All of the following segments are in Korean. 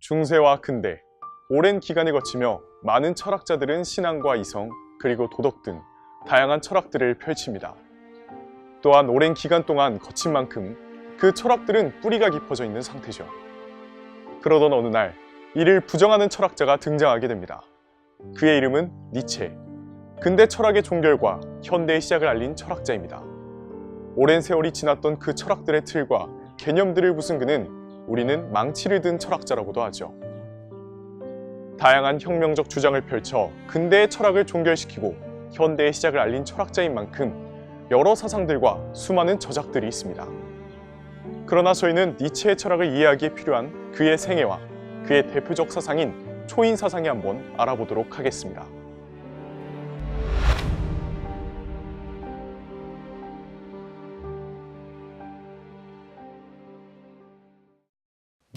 중세와 근대, 오랜 기간을 거치며 많은 철학자들은 신앙과 이성, 그리고 도덕 등 다양한 철학들을 펼칩니다. 또한 오랜 기간 동안 거친 만큼 그 철학들은 뿌리가 깊어져 있는 상태죠. 그러던 어느 날 이를 부정하는 철학자가 등장하게 됩니다. 그의 이름은 니체, 근대 철학의 종결과 현대의 시작을 알린 철학자입니다. 오랜 세월이 지났던 그 철학들의 틀과 개념들을 부순 그는 우리는 망치를 든 철학자라고도 하죠. 다양한 혁명적 주장을 펼쳐 근대의 철학을 종결시키고 현대의 시작을 알린 철학자인 만큼 여러 사상들과 수많은 저작들이 있습니다. 그러나 저희는 니체의 철학을 이해하기에 필요한 그의 생애와 그의 대표적 사상인 초인 사상에 한번 알아보도록 하겠습니다.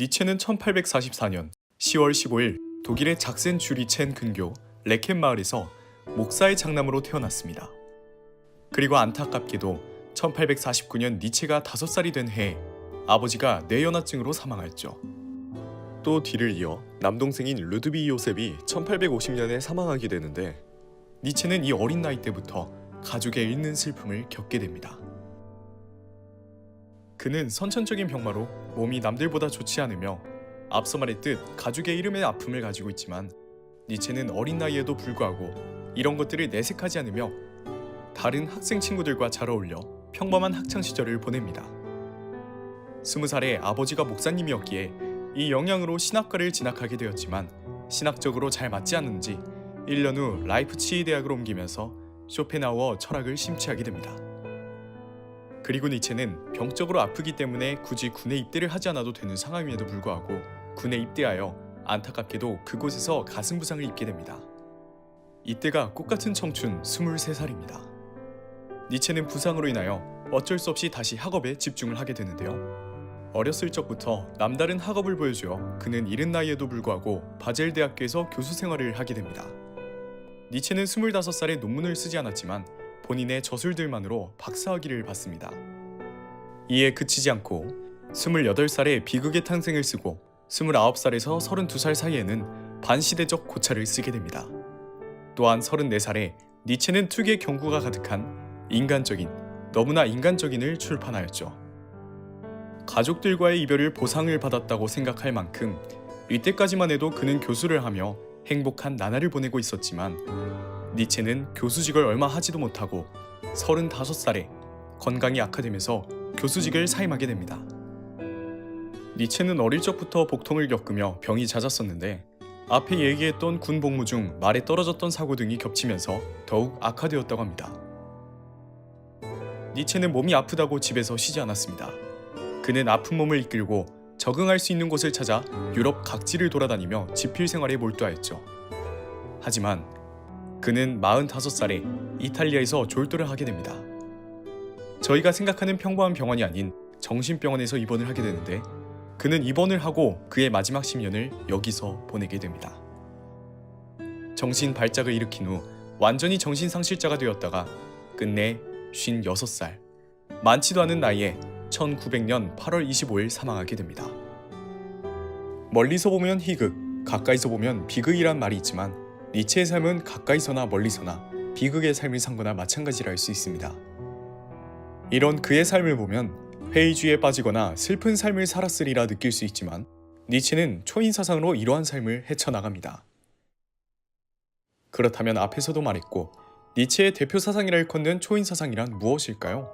니체는 1844년 10월 15일 독일의 작센 쥬리첸 근교 레켄 마을에서 목사의 장남으로 태어났습니다. 그리고 안타깝게도 1849년 니체가 5살이 된 해에 아버지가 뇌연화증으로 사망했죠. 또 뒤를 이어 남동생인 루드비 요셉이 1850년에 사망하게 되는데 니체는 이 어린 나이 때부터 가족의 잃는 슬픔을 겪게 됩니다. 그는 선천적인 병마로 몸이 남들보다 좋지 않으며 앞서 말했듯 가족의 이름의 아픔을 가지고 있지만 니체는 어린 나이에도 불구하고 이런 것들을 내색하지 않으며 다른 학생 친구들과 잘 어울려 평범한 학창시절을 보냅니다. 20살에 아버지가 목사님이었기에 이 영향으로 신학과를 진학하게 되었지만 신학적으로 잘 맞지 않는지 1년 후 라이프치히 대학을 옮기면서 쇼펜하우어 철학을 심취하게 됩니다. 그리고 니체는 병적으로 아프기 때문에 굳이 군에 입대를 하지 않아도 되는 상황임에도 불구하고 군에 입대하여 안타깝게도 그곳에서 가슴 부상을 입게 됩니다. 이때가 꽃같은 청춘 23살입니다. 니체는 부상으로 인하여 어쩔 수 없이 다시 학업에 집중을 하게 되는데요. 어렸을 적부터 남다른 학업을 보여주어 그는 이른 나이에도 불구하고 바젤 대학교에서 교수 생활을 하게 됩니다. 니체는 25살에 논문을 쓰지 않았지만 본인의 저술들만으로 박사학위를 받습니다. 이에 그치지 않고 28살에 비극의 탄생을 쓰고 29살에서 32살 사이에는 반시대적 고찰을 쓰게 됩니다. 또한 34살에 니체는 특유의 경구가 가득한 인간적인, 너무나 인간적인을 출판하였죠. 가족들과의 이별을 보상을 받았다고 생각할 만큼 이때까지만 해도 그는 교수를 하며 행복한 나날을 보내고 있었지만 니체는 교수직을 얼마 하지도 못하고 35살에 건강이 악화되면서 교수직을 사임하게 됩니다. 니체는 어릴 적부터 복통을 겪으며 병이 잦았었는데 앞에 얘기했던 군 복무 중 말에 떨어졌던 사고 등이 겹치면서 더욱 악화되었다고 합니다. 니체는 몸이 아프다고 집에서 쉬지 않았습니다. 그는 아픈 몸을 이끌고 적응할 수 있는 곳을 찾아 유럽 각지를 돌아다니며 집필 생활에 몰두하였죠. 하지만 그는 45살에 이탈리아에서 졸도를 하게 됩니다. 저희가 생각하는 평범한 병원이 아닌 정신병원에서 입원을 하게 되는데 그는 입원을 하고 그의 마지막 10년을 여기서 보내게 됩니다. 정신 발작을 일으킨 후 완전히 정신상실자가 되었다가 끝내 56살, 많지도 않은 나이에 1900년 8월 25일 사망하게 됩니다. 멀리서 보면 희극, 가까이서 보면 비극이란 말이 있지만 니체의 삶은 가까이서나 멀리서나 비극의 삶을 산 거나 마찬가지라 할 수 있습니다. 이런 그의 삶을 보면 회의주의에 빠지거나 슬픈 삶을 살았으리라 느낄 수 있지만 니체는 초인 사상으로 이러한 삶을 헤쳐나갑니다. 그렇다면 앞에서도 말했고 니체의 대표 사상이라 일컫는 초인 사상이란 무엇일까요?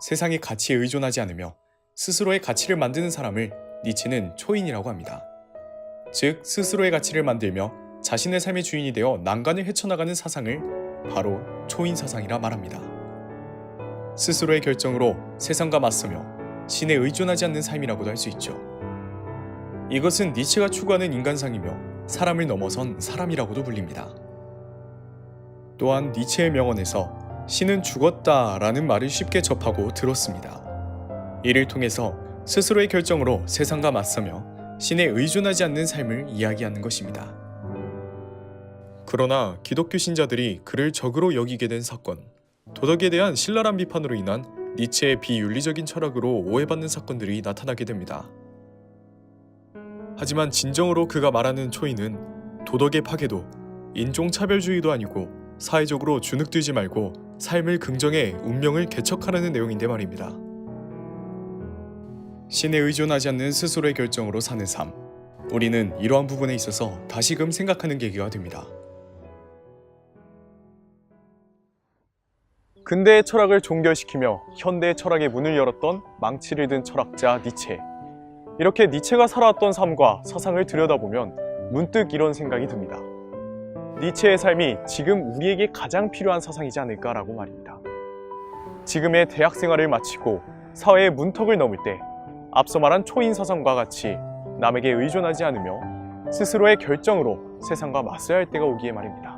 세상의 가치에 의존하지 않으며 스스로의 가치를 만드는 사람을 니체는 초인이라고 합니다. 즉 스스로의 가치를 만들며 자신의 삶의 주인이 되어 난관을 헤쳐나가는 사상을 바로 초인 사상이라 말합니다. 스스로의 결정으로 세상과 맞서며 신에 의존하지 않는 삶이라고도 할 수 있죠. 이것은 니체가 추구하는 인간상이며 사람을 넘어선 사람이라고도 불립니다. 또한 니체의 명언에서 신은 죽었다라는 말을 쉽게 접하고 들었습니다. 이를 통해서 스스로의 결정으로 세상과 맞서며 신에 의존하지 않는 삶을 이야기하는 것입니다. 그러나 기독교 신자들이 그를 적으로 여기게 된 사건, 도덕에 대한 신랄한 비판으로 인한 니체의 비윤리적인 철학으로 오해받는 사건들이 나타나게 됩니다. 하지만 진정으로 그가 말하는 초인은 도덕의 파괴도 인종차별주의도 아니고 사회적으로 주눅들지 말고 삶을 긍정해 운명을 개척하라는 내용인데 말입니다. 신에 의존하지 않는 스스로의 결정으로 사는 삶. 우리는 이러한 부분에 있어서 다시금 생각하는 계기가 됩니다. 근대의 철학을 종결시키며 현대의 철학의 문을 열었던 망치를 든 철학자 니체. 이렇게 니체가 살아왔던 삶과 사상을 들여다보면 문득 이런 생각이 듭니다. 니체의 삶이 지금 우리에게 가장 필요한 사상이지 않을까라고 말입니다. 지금의 대학 생활을 마치고 사회의 문턱을 넘을 때 앞서 말한 초인 사상과 같이 남에게 의존하지 않으며 스스로의 결정으로 세상과 맞서야 할 때가 오기에 말입니다.